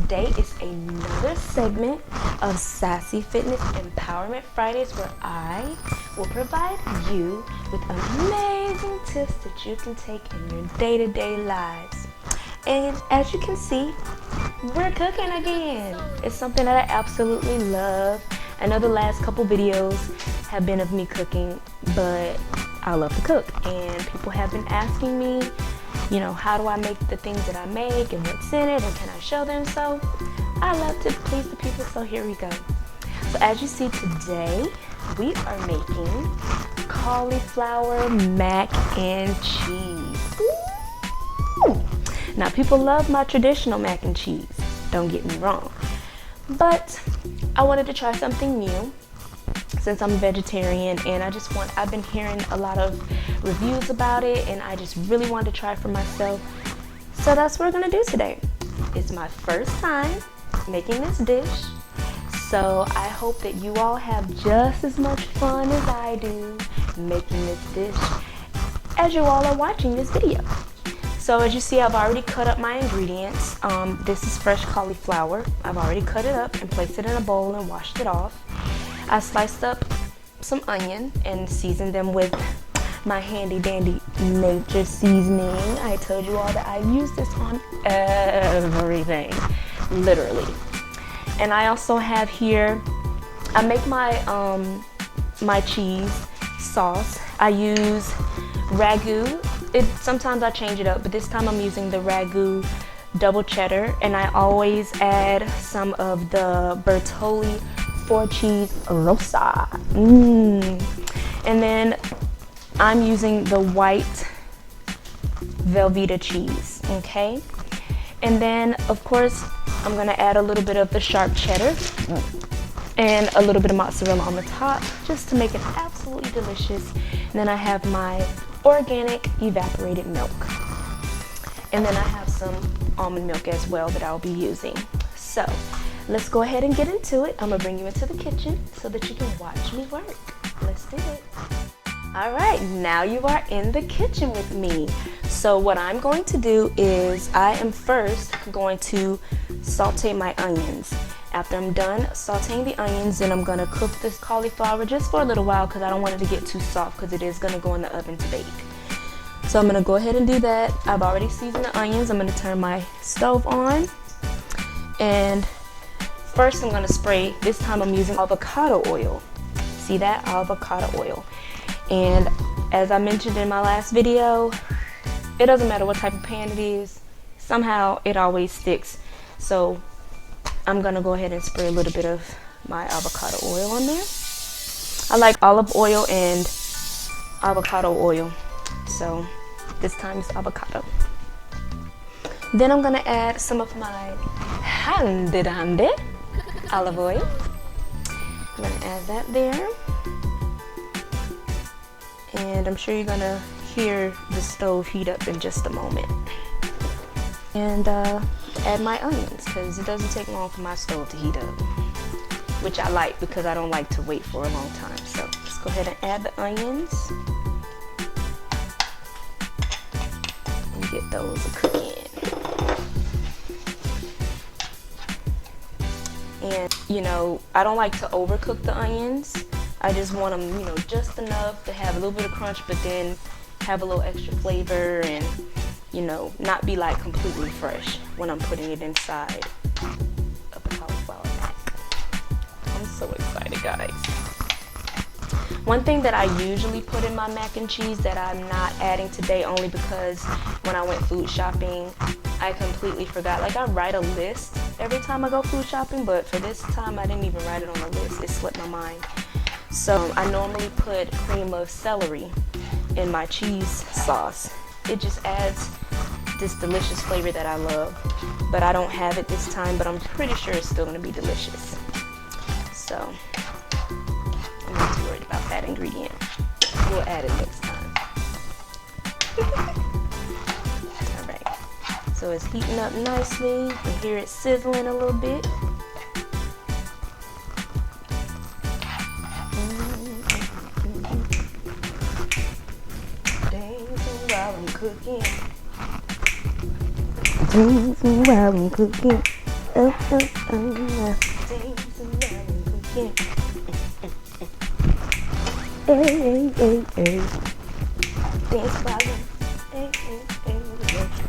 today is another segment of Sassy Fitness Empowerment Fridays, where I will provide you with amazing tips that you can take in your day-to-day lives. And as you can see, we're cooking again. It's something that I absolutely love. I know the last couple videos have been of me cooking, but I love to cook, and people have been asking me, you know, how do I make the things that I make and what's in it, and can I show them? So I love to please the people, so here we go. So as you see today, we are making cauliflower mac and cheese. Ooh. Now people love my traditional mac and cheese, don't get me wrong, but I wanted to try something new since I'm a vegetarian, and I've been hearing a lot of reviews about it, and I just really wanted to try for myself. So that's what we're gonna do today. It's my first time making this dish, so I hope that you all have just as much fun as I do making this dish as you all are watching this video. So as you see, I've already cut up my ingredients. This is fresh cauliflower. I've already cut it up and placed it in a bowl and washed it off. I sliced up some onion and seasoned them with my handy dandy nature seasoning. I told you all that I use this on everything, literally. And I also have here, I make my my cheese sauce. I use RAGU. Sometimes I change it up, but this time I'm using the RAGU double cheddar, and I always add some of the BERTOLI 4-cheese Rosa. And then I'm using the white VELVEETA cheese, okay? And then, of course, I'm gonna add a little bit of the sharp cheddar and a little bit of mozzarella on the top, just to make it absolutely delicious. And then I have my organic evaporated milk. And then I have some almond milk as well that I'll be using. So let's go ahead and get into it. I'm gonna bring you into the kitchen so that you can watch me work. Let's do it. All right, now you are in the kitchen with me. So what I'm going to do is I am first going to saute my onions. After I'm done sauteing the onions, then I'm gonna cook this cauliflower just for a little while because I don't want it to get too soft, because it is gonna go in the oven to bake. So I'm gonna go ahead and do that. I've already seasoned the onions. I'm gonna turn my stove on, and first I'm gonna spray, this time I'm using avocado oil. See that? Avocado oil. And as I mentioned in my last video, it doesn't matter what type of pan it is, somehow it always sticks. So I'm gonna go ahead and spray a little bit of my avocado oil on there. I like olive oil and avocado oil, so this time it's avocado. Then I'm gonna add some of my handy dandy olive oil. I'm gonna add that there. And I'm sure you're gonna hear the stove heat up in just a moment. And add my onions, because it doesn't take long for my stove to heat up, which I like because I don't like to wait for a long time. So just go ahead and add the onions and get those cooking. And you know, I don't like to overcook the onions. I just want them, you know, just enough to have a little bit of crunch, but then have a little extra flavor, and you know, not be like completely fresh when I'm putting it inside of the cauliflower mac. I'm so excited, guys. One thing that I usually put in my mac and cheese that I'm not adding today, only because when I went food shopping, I completely forgot. Like, I write a list every time I go food shopping, but for this time I didn't even write it on the list. It slipped my mind. So I normally put cream of celery in my cheese sauce. It just adds this delicious flavor that I love, but I don't have it this time, but I'm pretty sure it's still gonna be delicious. So I'm not too worried about that ingredient. We'll add it next time. All right, so it's heating up nicely. You can hear it sizzling a little bit. While I'm cooking. Dance while I'm,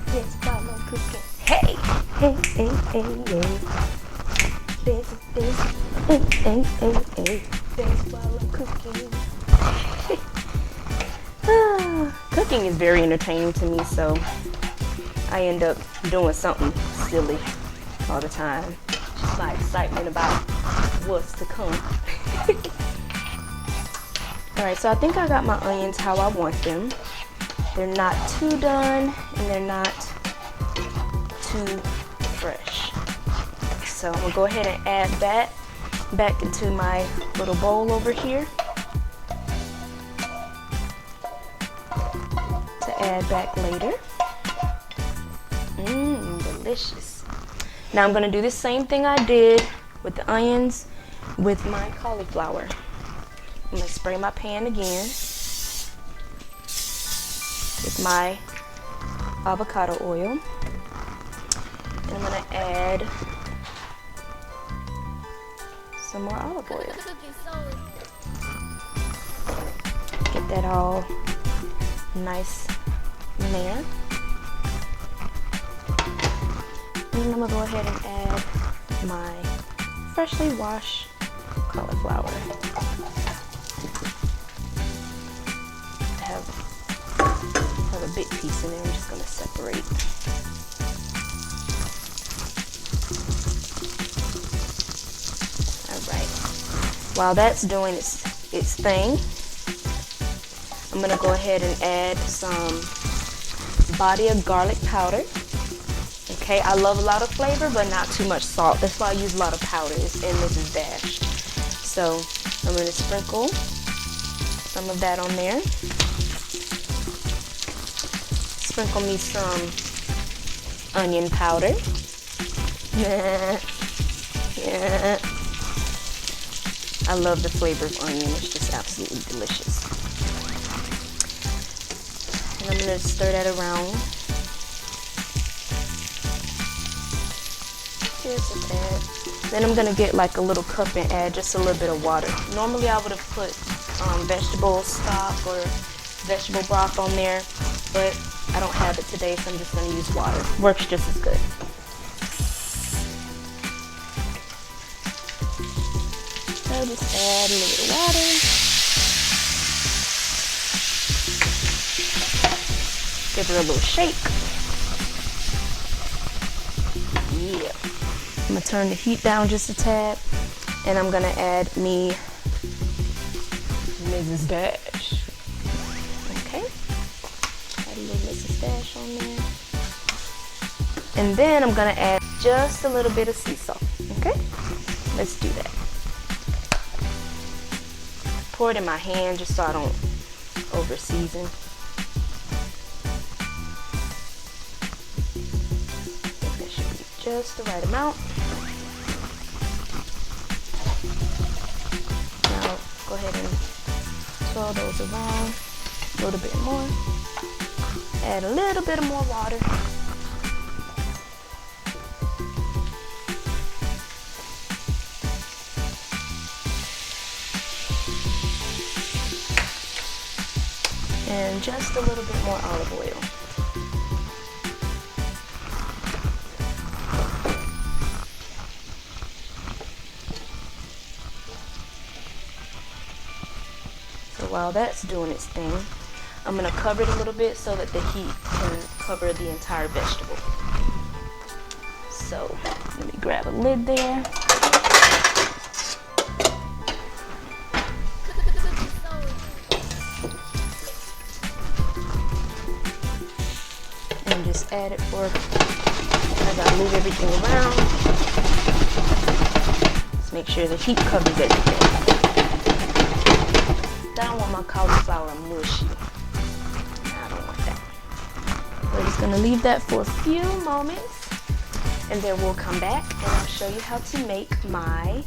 dance while I'm cooking. Hey, hey, hey, hey, hey. Dance, dance while I'm cooking. Cooking is very entertaining to me, so I end up doing something silly all the time. Just my excitement about what's to come. Alright, so I think I got my onions how I want them. They're not too done and they're not too fresh. So I'm gonna go ahead and add that back into my little bowl over here to add back later. Delicious. Now I'm gonna do the same thing I did with the onions with my cauliflower. I'm gonna spray my pan again with my avocado oil. And I'm gonna add some more olive oil. Get that all nice in there. And then I'm gonna go ahead and add my freshly washed cauliflower. I have a big piece in there. I'm just gonna separate. While that's doing its thing, I'm gonna go ahead and add some Badia garlic powder. Okay, I love a lot of flavor, but not too much salt. That's why I use a lot of powders in this dash. So I'm gonna sprinkle some of that on there. Sprinkle me some onion powder. Yeah. I love the flavor of onion. It's just absolutely delicious. And I'm gonna stir that around. Just a tad. Then I'm gonna get like a little cup and add just a little bit of water. Normally I would have put vegetable stock or vegetable broth on there, but I don't have it today, so I'm just gonna use water. Works just as good. So just add a little bit of water. Give her a little shake. Yeah. I'm gonna turn the heat down just a tad, and I'm gonna add me Mrs. Dash. Okay. Add a little Mrs. Dash on there. And then I'm gonna add just a little bit of sea salt. Okay? Let's do that. Pour it in my hand just so I don't over season. I think that should be just the right amount. Now go ahead and swirl those around a little bit more. Add a little bit of more water. And just a little bit more olive oil. So while that's doing its thing, I'm going to cover it a little bit so that the heat can cover the entire vegetable. So let me grab a lid there. And just add it for as I move everything around. Just make sure the heat covers everything. I don't want my cauliflower mushy. I don't want that. We're just gonna leave that for a few moments, and then we'll come back and I'll show you how to make my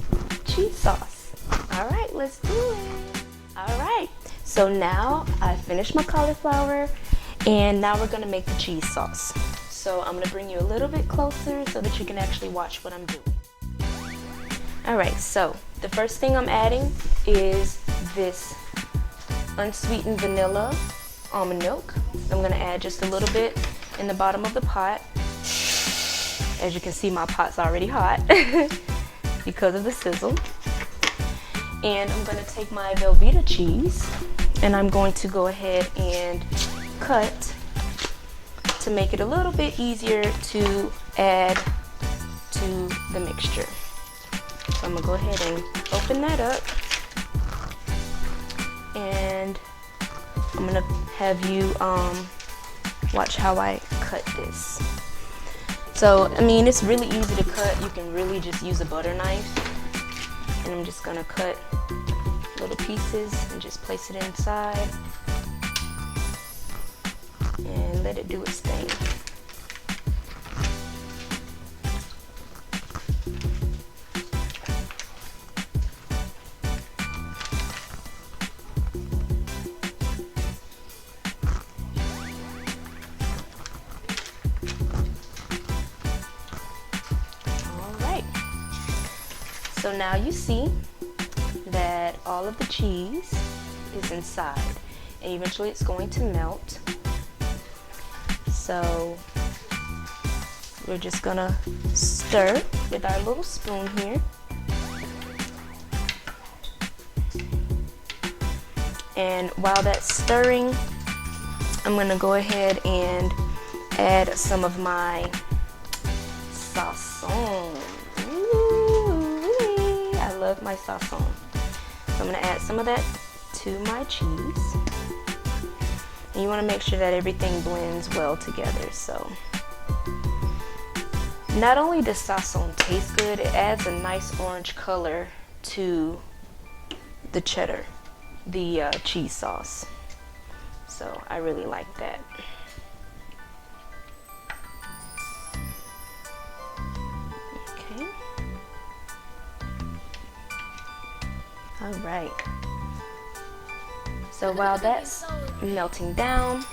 cheese sauce. All right, let's do it. All right, so now I finished my cauliflower, and now we're gonna make the cheese sauce. So I'm gonna bring you a little bit closer so that you can actually watch what I'm doing. Alright, so the first thing I'm adding is this unsweetened vanilla almond milk. I'm gonna add just a little bit in the bottom of the pot. As you can see, my pot's already hot because of the sizzle. And I'm gonna take my VELVEETA cheese and I'm going to go ahead and cut to make it a little bit easier to add to the mixture. So I'm gonna go ahead and open that up, and I'm gonna have you watch how I cut this. So I mean, it's really easy to cut. You can really just use a butter knife, and I'm just gonna cut little pieces and just place it inside and let it do its thing. So now you see that all of the cheese is inside, and eventually it's going to melt. So we're just gonna stir with our little spoon here. And while that's stirring, I'm gonna go ahead and add some of my Sazon. I love my Sazon. So I'm gonna add some of that to my cheese. And you wanna make sure that everything blends well together. So not only does Sazon taste good, it adds a nice orange color to the cheddar, the cheese sauce. So I really like that. Okay. All right. So while that's melting down,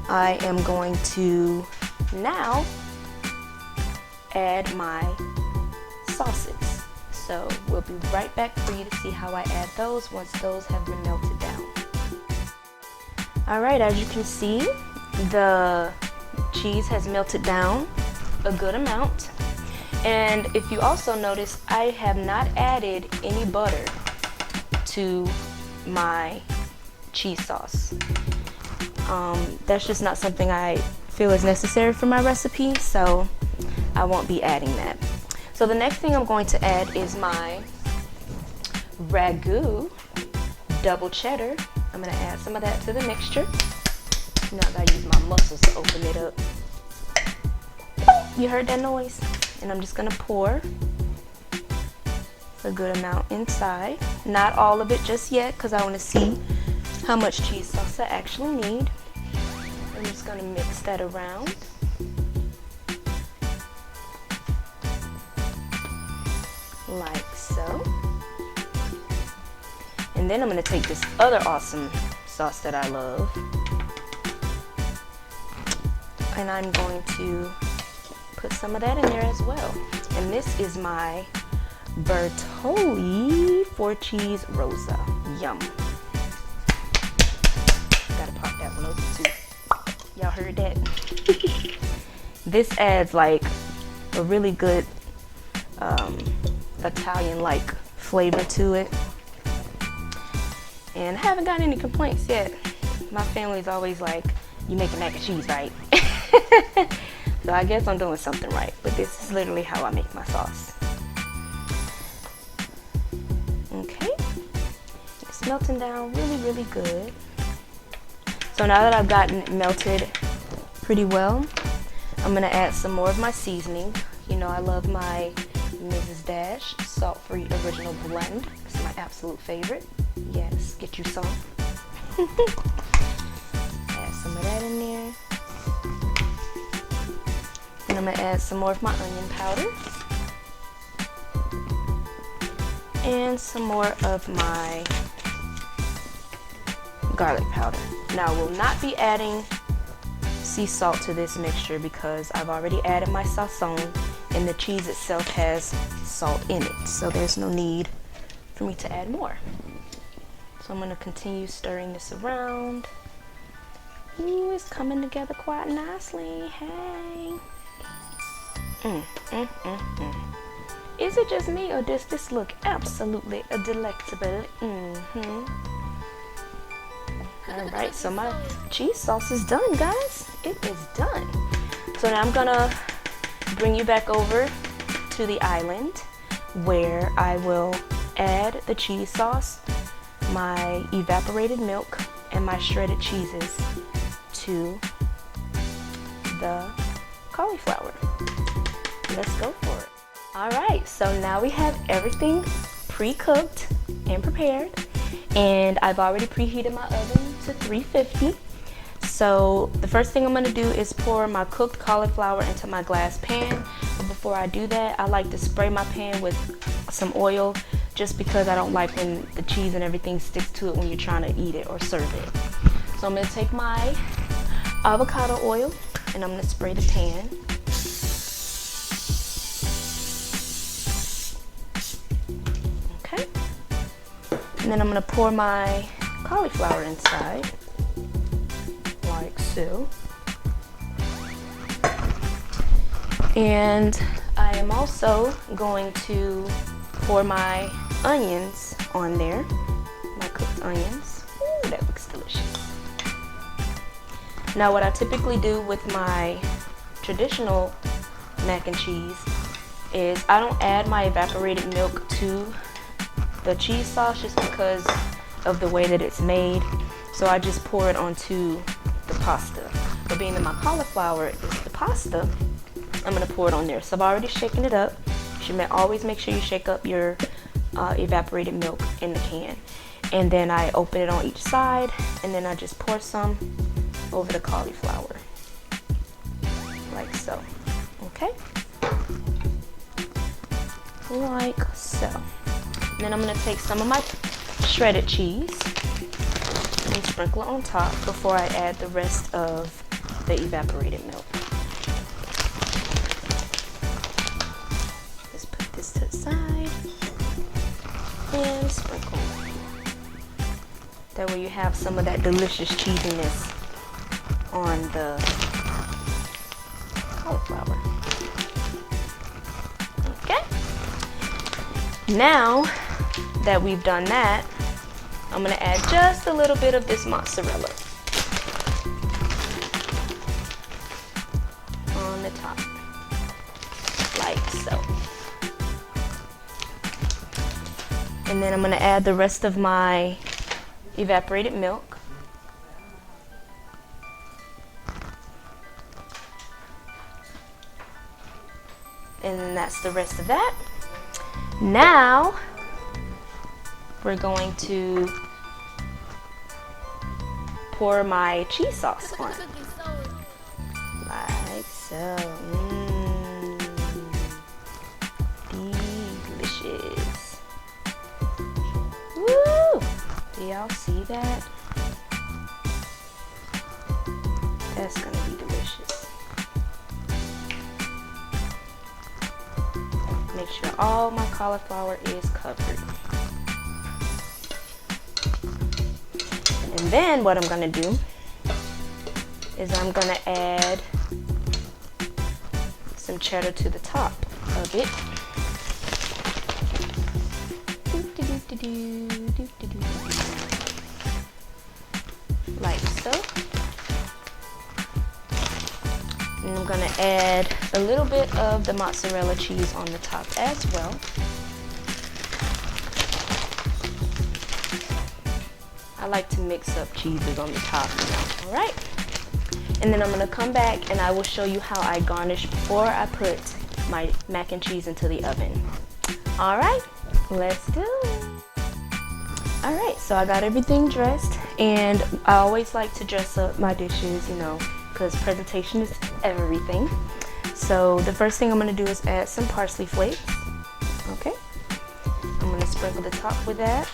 I am going to now add my sauces. So we'll be right back for you to see how I add those once those have been melted down. All right, as you can see, the cheese has melted down a good amount. And if you also notice, I have not added any butter to my cheese sauce. That's just not something I feel is necessary for my recipe, so I won't be adding that. So the next thing I'm going to add is my RAGU double cheddar. I'm gonna add some of that to the mixture. Now I gotta use my muscles to open it up. You heard that noise? And I'm just gonna pour a good amount inside. Not all of it just yet, because I wanna see how much cheese sauce I actually need. I'm just gonna mix that around. Like so. And then I'm gonna take this other awesome sauce that I love, and I'm going to put some of that in there as well. And this is my BERTOLI 4-cheese Rosa. Yum. Gotta pop that one open too. Y'all heard that? This adds like a really good Italian-like flavor to it. And I haven't gotten any complaints yet. My family's always like, you making mac and cheese, right? So I guess I'm doing something right, but this is literally how I make my sauce. Okay, it's melting down really, really good. So now that I've gotten it melted pretty well, I'm gonna add some more of my seasoning. You know, I love my Mrs. Dash salt-free original blend. It's my absolute favorite. Yes, get you some. Add some of that in there. And I'm gonna add some more of my onion powder. And some more of my garlic powder. Now, I will not be adding sea salt to this mixture because I've already added my sazon and the cheese itself has salt in it. So there's no need for me to add more. So I'm going to continue stirring this around. Ooh, it's coming together quite nicely. Hey. Is it just me or does this look absolutely delectable? Alright, so my cheese sauce is done, guys. It is done. So now I'm gonna bring you back over to the island where I will add the cheese sauce, my evaporated milk, and my shredded cheeses to the cauliflower. Let's go for it. Alright, so now we have everything pre-cooked and prepared, and I've already preheated my oven to 350. So the first thing I'm going to do is pour my cooked cauliflower into my glass pan. But before I do that, I like to spray my pan with some oil just because I don't like when the cheese and everything sticks to it when you're trying to eat it or serve it. So I'm going to take my avocado oil and I'm going to spray the pan. Okay. And then I'm going to pour my cauliflower inside, like so. And I am also going to pour my onions on there, my cooked onions. Ooh, that looks delicious. Now what I typically do with my traditional mac and cheese is I don't add my evaporated milk to the cheese sauce just because of the way that it's made. So I just pour it onto the pasta. But being that my cauliflower is the pasta, I'm gonna pour it on there. So I've already shaken it up. You should always make sure you shake up your evaporated milk in the can. And then I open it on each side and then I just pour some over the cauliflower. Like so. Okay? Like so. And then I'm gonna take some of my shredded cheese and sprinkle it on top before I add the rest of the evaporated milk. Just put this to the side and sprinkle. That way you have some of that delicious cheesiness on the cauliflower. Okay. Now that we've done that, I'm going to add just a little bit of this mozzarella on the top, like so. And then I'm going to add the rest of my evaporated milk. And then that's the rest of that. Now we're going to pour my cheese sauce on. Like so. Delicious. Woo! Do y'all see that? That's gonna be delicious. Make sure all my cauliflower is covered. And then what I'm gonna do is I'm gonna add some cheddar to the top of it. Like so. And I'm gonna add a little bit of the mozzarella cheese on the top as well. I like to mix up cheeses on the top. All right. And then I'm gonna come back and I will show you how I garnish before I put my mac and cheese into the oven. All right, let's do it. All right, so I got everything dressed, and I always like to dress up my dishes, you know, because presentation is everything. So the first thing I'm gonna do is add some parsley flakes. Okay, I'm gonna sprinkle the top with that.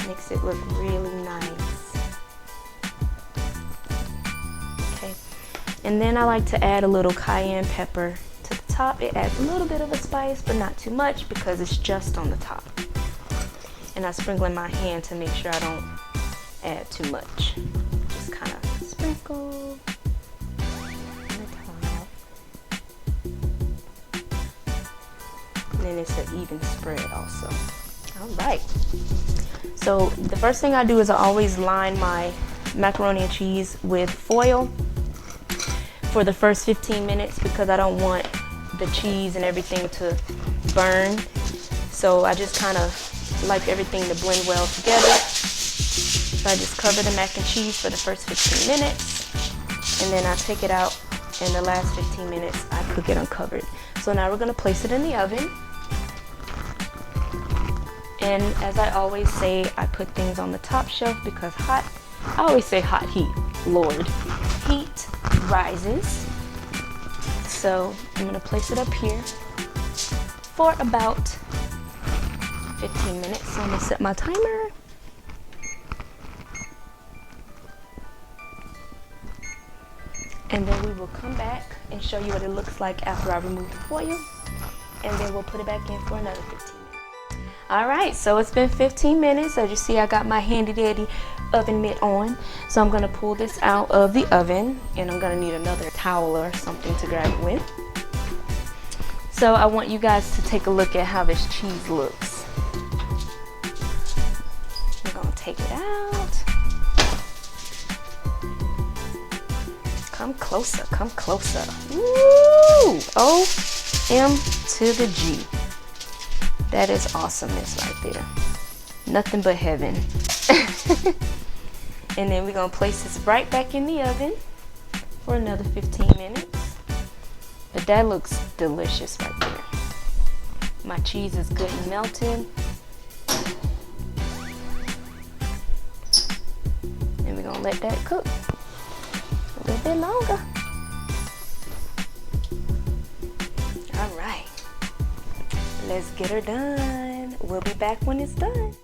Makes it look really nice. And then I like to add a little cayenne pepper to the top. It adds a little bit of a spice, but not too much because it's just on the top. And I sprinkle in my hand to make sure I don't add too much. Just kind of sprinkle on the top. And then it's an even spread also. All right. So the first thing I do is I always line my macaroni and cheese with foil for the first 15 minutes because I don't want the cheese and everything to burn. So I just kind of like everything to blend well together. So I just cover the mac and cheese for the first 15 minutes, and then I take it out, and the last 15 minutes I cook it uncovered. So now we're gonna place it in the oven. And as I always say, I put things on the top shelf because I always say hot heat, Lord. Heat rises. So I'm gonna place it up here for about 15 minutes. So I'm gonna set my timer. And then we will come back and show you what it looks like after I remove the foil. And then we'll put it back in for another 15 minutes. All right, so it's been 15 minutes. As you see, I got my handy dandy oven mitt on. So I'm gonna pull this out of the oven, and I'm gonna need another towel or something to grab it with. So I want you guys to take a look at how this cheese looks. We're gonna take it out. Come closer, come closer. Woo! O-M to the G. That is awesomeness right there. Nothing but heaven. And then we're gonna place this right back in the oven for another 15 minutes. But that looks delicious right there. My cheese is good and melted. And we're gonna let that cook a little bit longer. All right, let's get her done. We'll be back when it's done.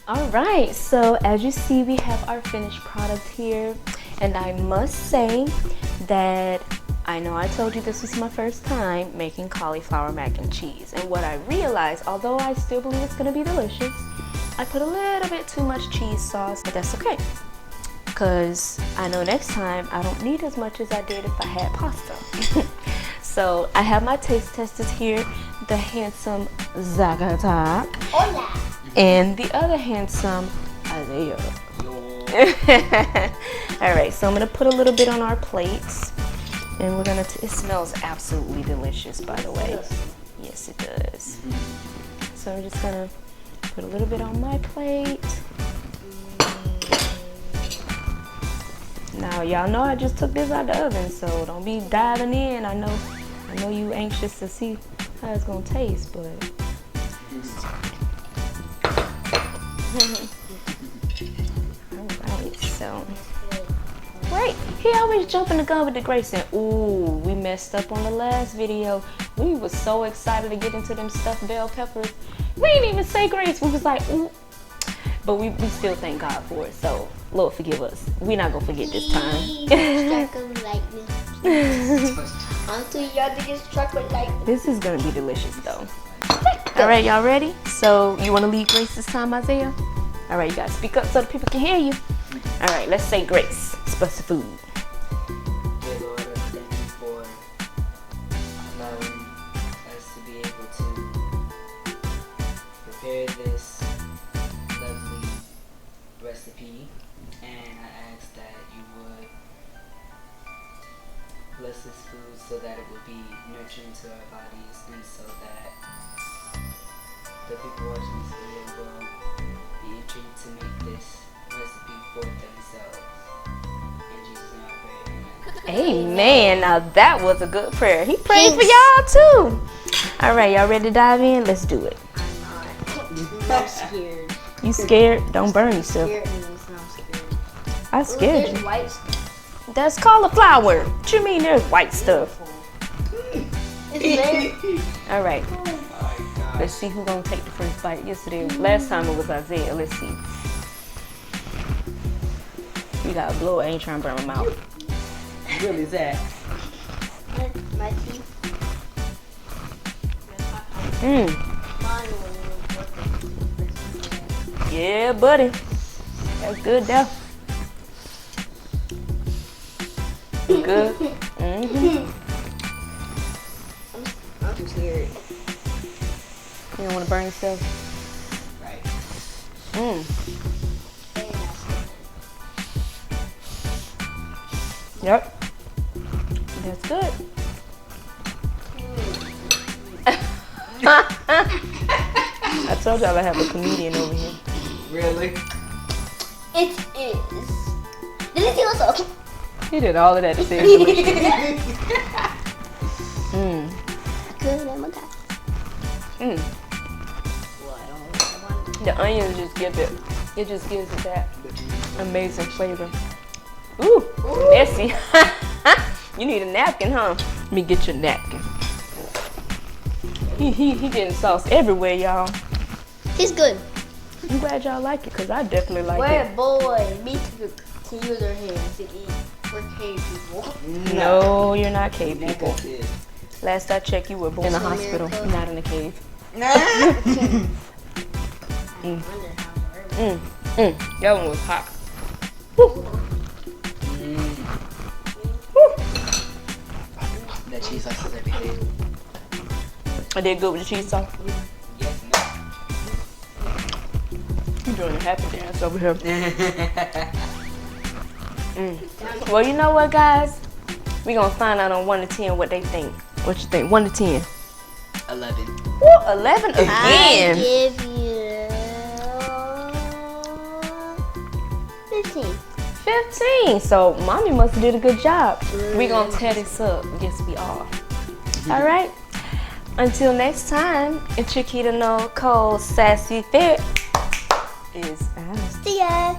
All right, so as you see, we have our finished product here. And I must say that I know I told you this was my first time making cauliflower mac and cheese. And what I realized, although I still believe it's gonna be delicious, I put a little bit too much cheese sauce, but that's okay. Because I know next time I don't need as much as I did if I had pasta. So I have my taste testers here, the handsome Zagata. Hola. And the other handsome Isaiah. All right, so I'm gonna put a little bit on our plates, and we're gonna. It smells absolutely delicious, by the way. Yes, it does. So I'm just gonna put a little bit on my plate. Now, y'all know I just took this out the oven, so don't be diving in. I know you anxious to see how it's gonna taste, but. Alright, so right, he always jumping the gun with the grapes, and ooh, we messed up on the last video. We was so excited to get into them stuffed bell peppers. We didn't even say grapes. We was like, ooh, but we still thank God for it. So Lord forgive us. We're not gonna forget this time. This is gonna be delicious though. All right, y'all ready? So you want to lead grace this time, Isaiah? All right, you guys, speak up so the people can hear you. All right, let's say grace. Bless the food. Dear Lord, I thank you for allowing us to be able to prepare this lovely recipe, and I ask that you would bless this food so that it would be nurturing to our bodies, and so that the people watching this video will be intrigued to make this recipe for themselves. In Jesus' name I pray, amen. Amen. Now that was a good prayer. He prayed for y'all too. All right, y'all ready to dive in? Let's do it. I'm scared. You scared? Don't burn yourself. I scared There's you. white stuff. That's cauliflower. What you mean there's white stuff? It's there. All right. Let's see who's gonna take the first bite. Last time it was Isaiah. Let's see. You gotta blow it. I ain't trying to burn my mouth. really is that? My teeth. Mmm. Yeah, buddy. That's good though. Good. Mm-hmm. I'm scared. You don't want to burn yourself? Right. Mmm. Yep. That's good. I told y'all I have a comedian over here. Really? It is. Did you also? He did all of that to say it's delicious. Mmm. Good, I'm okay. Mmm. The onions just give it. It just gives it that amazing flavor. Ooh, messy. You need a napkin, huh? Let me get your napkin. He getting sauce everywhere, y'all. He's good. I'm glad y'all like it, because I definitely like We're it. boy. Me too. To use our hands to eat. We're cave people. No, you're not cave Never people. did. Last I checked, you were born in a hospital, America. not in a cave. That one was hot. That cheese sauce is everything. I did good with the cheese sauce. Yes, ma'am. You doing a happy dance over here. Well, you know what, guys? We gonna find out on 1 to 10 what they think. What you think? 1 to 10. 11. Woo, 11 I again. give you 15. 15. So mommy must have did a good job. We gonna tear this up. Yes, we are. All right. Until next time, it's your Keto No Cold Sassy Fit is out. See ya.